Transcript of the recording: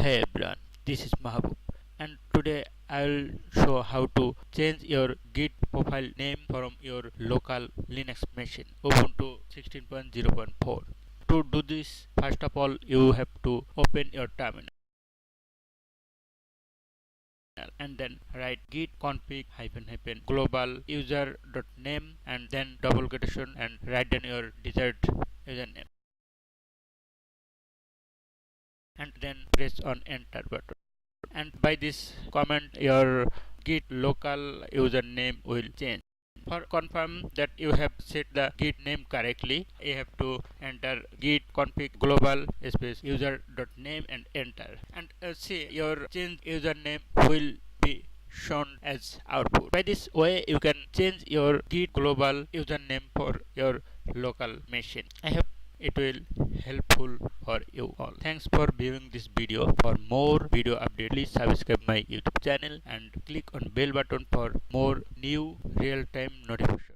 Hey everyone, this is Mahabub, and today I'll show how to change your Git profile name from your local Linux machine Ubuntu 16.0.4. To do this, first of all you have to open your terminal and then write git config -- global user.name and then double quotation and write down your desired username and then press on enter button. And by this command your git local username will change. For confirm that you have set the git name correctly, you have to enter git config global space user.name and enter. And see your changed username will be shown as output. By this way you can change your git global username for your local machine. I hope it will helpful for you all. Thanks for viewing this video. For more video update, please subscribe my YouTube channel and click on bell button for more new real-time notification.